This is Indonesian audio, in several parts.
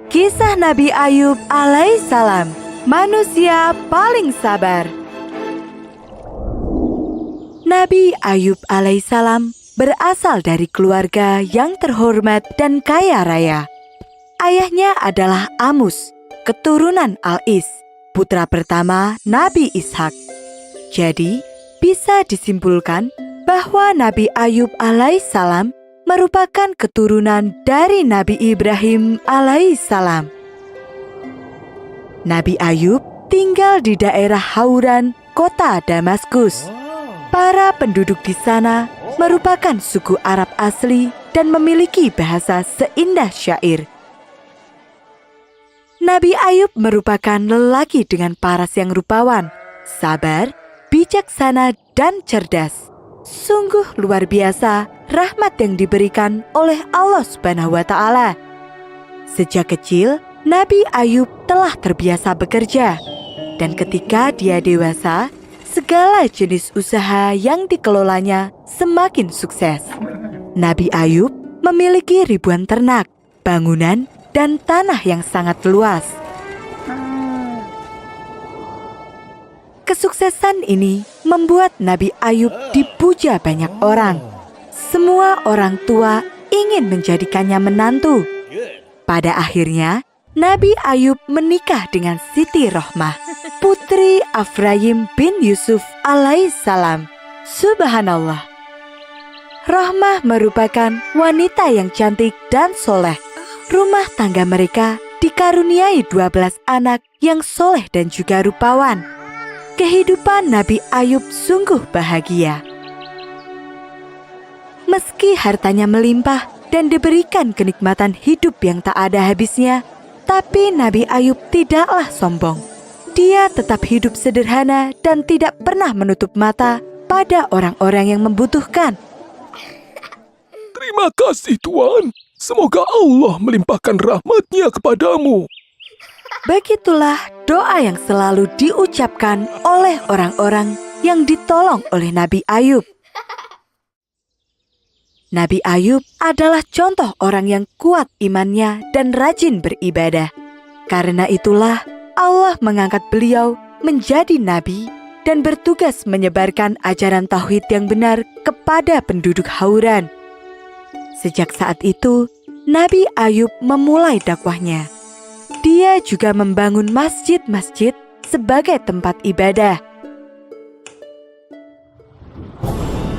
Kisah Nabi Ayub alaihissalam, manusia paling sabar. Nabi Ayub alaihissalam berasal dari keluarga yang terhormat dan kaya raya. Ayahnya adalah Amus, keturunan Al-Is, putra pertama Nabi Ishak. Jadi, bisa disimpulkan bahwa Nabi Ayub alaihissalam merupakan keturunan dari Nabi Ibrahim alaihissalam. Nabi Ayub tinggal di daerah Hauran, kota Damaskus. Para penduduk di sana merupakan suku Arab asli dan memiliki bahasa seindah syair. Nabi Ayub merupakan lelaki dengan paras yang rupawan, sabar, bijaksana, dan cerdas. Sungguh luar biasa rahmat yang diberikan oleh Allah Subhanahu wa Ta'ala. Sejak kecil, Nabi Ayub telah terbiasa bekerja, dan ketika dia dewasa, segala jenis usaha yang dikelolanya semakin sukses. Nabi Ayub memiliki ribuan ternak, bangunan, dan tanah yang sangat luas. Kesuksesan ini membuat Nabi Ayub dipuja banyak orang. Semua orang tua ingin menjadikannya menantu. Pada akhirnya, Nabi Ayub menikah dengan Siti Rohmah, putri Afrayim bin Yusuf alaihissalam. Subhanallah. Rohmah merupakan wanita yang cantik dan soleh. Rumah tangga mereka dikaruniai 12 anak yang soleh dan juga rupawan. Kehidupan Nabi Ayub sungguh bahagia. Meski hartanya melimpah dan diberikan kenikmatan hidup yang tak ada habisnya, tapi Nabi Ayub tidaklah sombong. Dia tetap hidup sederhana dan tidak pernah menutup mata pada orang-orang yang membutuhkan. Terima kasih Tuan. Semoga Allah melimpahkan rahmat-Nya kepadamu. Begitulah doa yang selalu diucapkan oleh orang-orang yang ditolong oleh Nabi Ayub. Nabi Ayub adalah contoh orang yang kuat imannya dan rajin beribadah. Karena itulah Allah mengangkat beliau menjadi nabi dan bertugas menyebarkan ajaran tauhid yang benar kepada penduduk Hauran. Sejak saat itu, Nabi Ayub memulai dakwahnya. Dia juga membangun masjid-masjid sebagai tempat ibadah.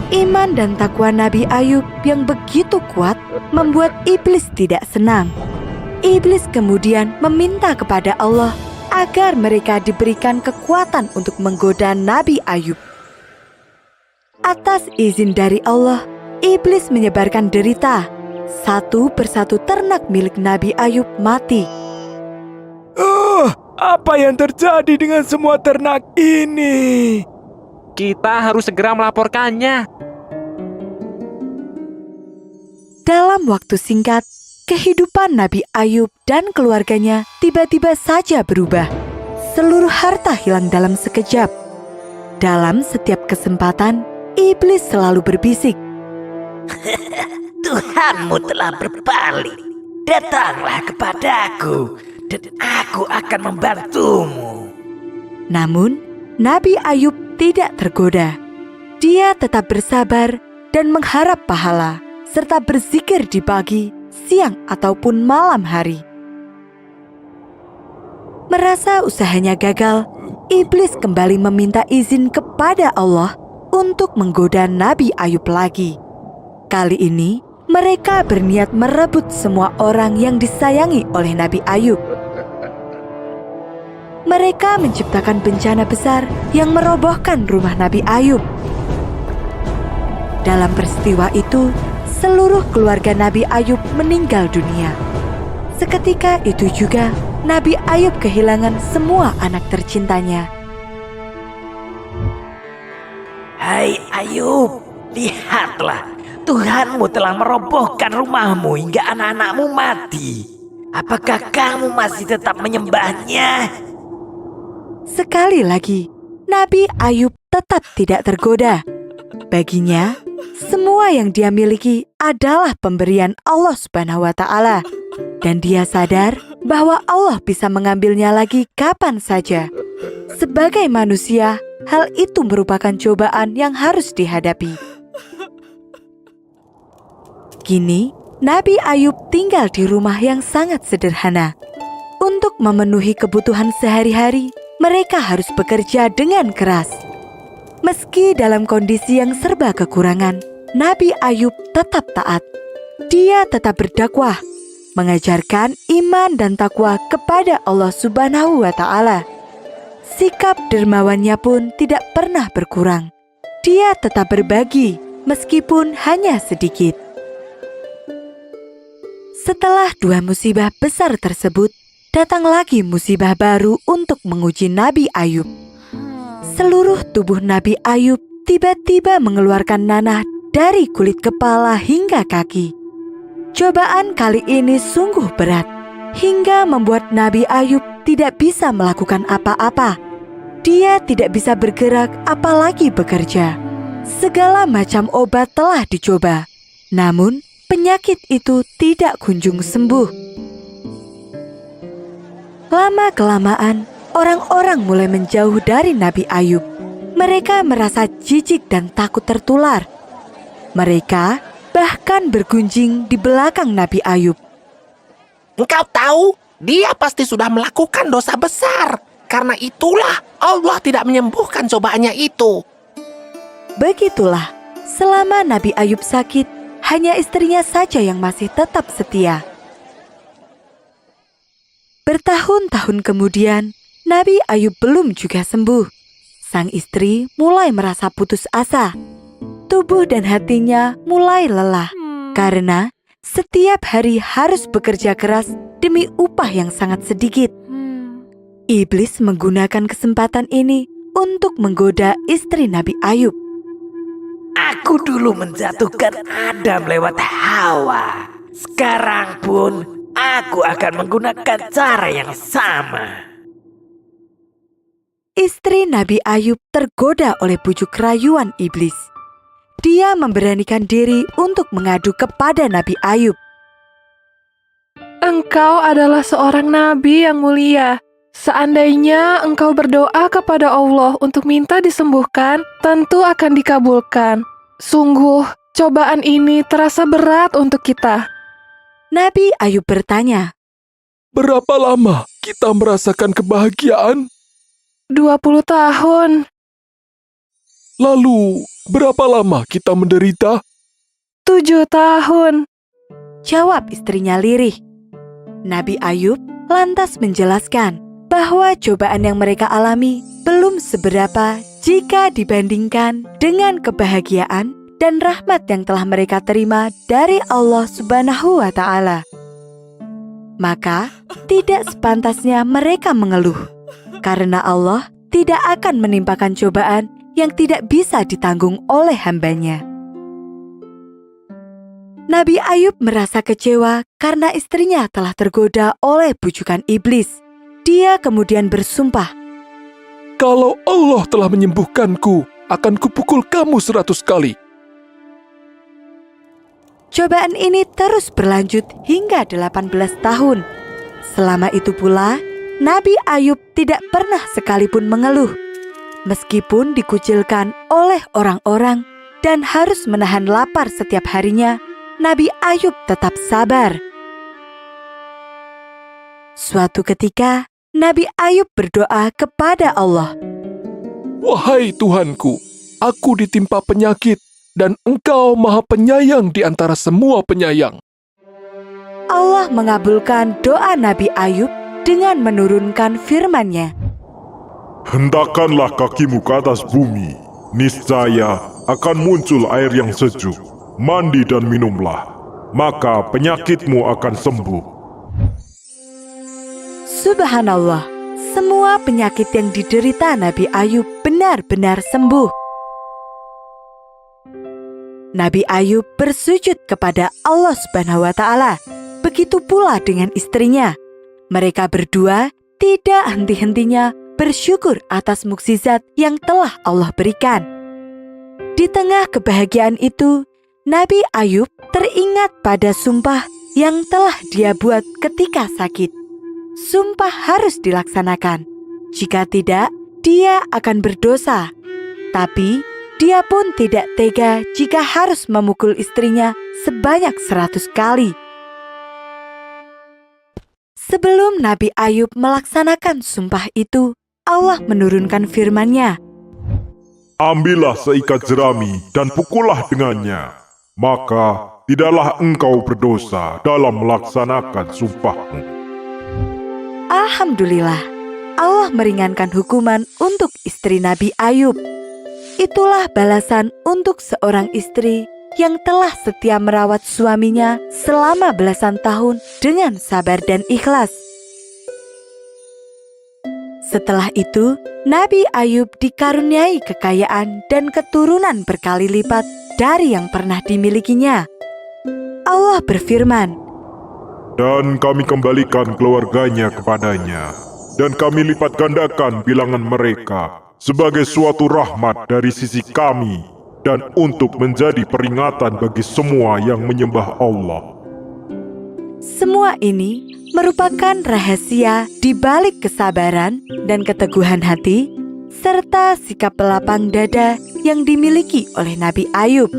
Iman dan takwa Nabi Ayub yang begitu kuat membuat iblis tidak senang. Iblis kemudian meminta kepada Allah agar mereka diberikan kekuatan untuk menggoda Nabi Ayub. Atas izin dari Allah, iblis menyebarkan derita. Satu persatu ternak milik Nabi Ayub mati. Apa yang terjadi dengan semua ternak ini? Kita harus segera melaporkannya. Dalam waktu singkat, kehidupan Nabi Ayub dan keluarganya tiba-tiba saja berubah. Seluruh harta hilang dalam sekejap. Dalam setiap kesempatan, iblis selalu berbisik. Tuhanmu telah berpaling. Datanglah kepadaku, dan aku akan membantumu. Namun, Nabi Ayub tidak tergoda. Dia tetap bersabar dan mengharap pahala, serta berzikir di pagi, siang, ataupun malam hari. Merasa usahanya gagal, iblis kembali meminta izin kepada Allah untuk menggoda Nabi Ayub lagi. Kali ini, mereka berniat merebut semua orang yang disayangi oleh Nabi Ayub. Mereka menciptakan bencana besar yang merobohkan rumah Nabi Ayub. Dalam peristiwa itu, seluruh keluarga Nabi Ayub meninggal dunia. Seketika itu juga, Nabi Ayub kehilangan semua anak tercintanya. Hai Ayub, lihatlah, Tuhanmu telah merobohkan rumahmu hingga anak-anakmu mati. Apakah kamu masih tetap menyembahnya? Sekali lagi, Nabi Ayub tetap tidak tergoda. Baginya, semua yang dia miliki adalah pemberian Allah Subhanahu wa Ta'ala, dan dia sadar bahwa Allah bisa mengambilnya lagi kapan saja. Sebagai manusia, hal itu merupakan cobaan yang harus dihadapi. Kini, Nabi Ayub tinggal di rumah yang sangat sederhana. Untuk memenuhi kebutuhan sehari-hari, mereka harus bekerja dengan keras. Meski dalam kondisi yang serba kekurangan, Nabi Ayub tetap taat. Dia tetap berdakwah, mengajarkan iman dan takwa kepada Allah Subhanahu wa Ta'ala. Sikap dermawannya pun tidak pernah berkurang. Dia tetap berbagi, meskipun hanya sedikit. Setelah 2 musibah besar tersebut, datang lagi musibah baru untuk menguji Nabi Ayub. Seluruh tubuh Nabi Ayub tiba-tiba mengeluarkan nanah dari kulit kepala hingga kaki. Cobaan kali ini sungguh berat, hingga membuat Nabi Ayub tidak bisa melakukan apa-apa. Dia tidak bisa bergerak apalagi bekerja. Segala macam obat telah dicoba, namun penyakit itu tidak kunjung sembuh. Lama-kelamaan, orang-orang mulai menjauh dari Nabi Ayub. Mereka merasa jijik dan takut tertular. Mereka bahkan bergunjing di belakang Nabi Ayub. Engkau tahu, dia pasti sudah melakukan dosa besar. Karena itulah Allah tidak menyembuhkan cobaannya itu. Begitulah, selama Nabi Ayub sakit, hanya istrinya saja yang masih tetap setia. Bertahun-tahun kemudian, Nabi Ayub belum juga sembuh. Sang istri mulai merasa putus asa. Tubuh dan hatinya mulai lelah karena setiap hari harus bekerja keras demi upah yang sangat sedikit. Iblis menggunakan kesempatan ini untuk menggoda istri Nabi Ayub. Aku dulu menjatuhkan Adam lewat Hawa. Sekarang pun aku akan menggunakan cara yang sama. Istri Nabi Ayub tergoda oleh bujuk rayuan iblis. Dia memberanikan diri untuk mengadu kepada Nabi Ayub. Engkau adalah seorang nabi yang mulia. Seandainya engkau berdoa kepada Allah untuk minta disembuhkan, tentu akan dikabulkan. Sungguh, cobaan ini terasa berat untuk kita. Nabi Ayub bertanya, Berapa lama kita merasakan kebahagiaan? 20 tahun. Lalu, berapa lama kita menderita? 7 tahun. jawab istrinya lirih. Nabi Ayub lantas menjelaskan bahwa cobaan yang mereka alami belum seberapa jika dibandingkan dengan kebahagiaan dan rahmat yang telah mereka terima dari Allah Subhanahu wa Ta'ala. Maka tidak sepantasnya mereka mengeluh, karena Allah tidak akan menimpakan cobaan yang tidak bisa ditanggung oleh hambanya. Nabi Ayub merasa kecewa karena istrinya telah tergoda oleh bujukan iblis. Dia kemudian bersumpah, Kalau Allah telah menyembuhkanku, akan kupukul kamu 100 kali. Cobaan ini terus berlanjut hingga 18 tahun. Selama itu pula, Nabi Ayub tidak pernah sekalipun mengeluh. Meskipun dikucilkan oleh orang-orang dan harus menahan lapar setiap harinya, Nabi Ayub tetap sabar. Suatu ketika, Nabi Ayub berdoa kepada Allah. Wahai Tuhanku, aku ditimpa penyakit dan Engkau Maha Penyayang di antara semua penyayang. Allah mengabulkan doa Nabi Ayub dengan menurunkan firman-Nya. Hendakkanlah kakimu ke atas bumi, niscaya akan muncul air yang sejuk. Mandi dan minumlah, maka penyakitmu akan sembuh. Subhanallah, semua penyakit yang diderita Nabi Ayub benar-benar sembuh. Nabi Ayub bersujud kepada Allah Subhanahu wa Ta'ala. Begitu pula dengan istrinya. Mereka berdua tidak henti-hentinya bersyukur atas mukjizat yang telah Allah berikan. Di tengah kebahagiaan itu, Nabi Ayub teringat pada sumpah yang telah dia buat ketika sakit. sumpah harus dilaksanakan. Jika tidak, dia akan berdosa. Tapi dia pun tidak tega jika harus memukul istrinya sebanyak 100 kali. Sebelum Nabi Ayub melaksanakan sumpah itu, Allah menurunkan firman-Nya. Ambillah seikat jerami dan pukullah dengannya. Maka tidaklah engkau berdosa dalam melaksanakan sumpahmu. Alhamdulillah, Allah meringankan hukuman untuk istri Nabi Ayub. Itulah balasan untuk seorang istri yang telah setia merawat suaminya selama belasan tahun dengan sabar dan ikhlas. Setelah itu, Nabi Ayub dikaruniai kekayaan dan keturunan berkali lipat dari yang pernah dimilikinya. Allah berfirman, Dan kami kembalikan keluarganya kepadanya, dan kami lipat gandakan bilangan mereka sebagai suatu rahmat dari sisi kami, dan untuk menjadi peringatan bagi semua yang menyembah Allah. semua ini merupakan rahasia di balik kesabaran dan keteguhan hati, serta sikap lapang dada yang dimiliki oleh Nabi Ayub.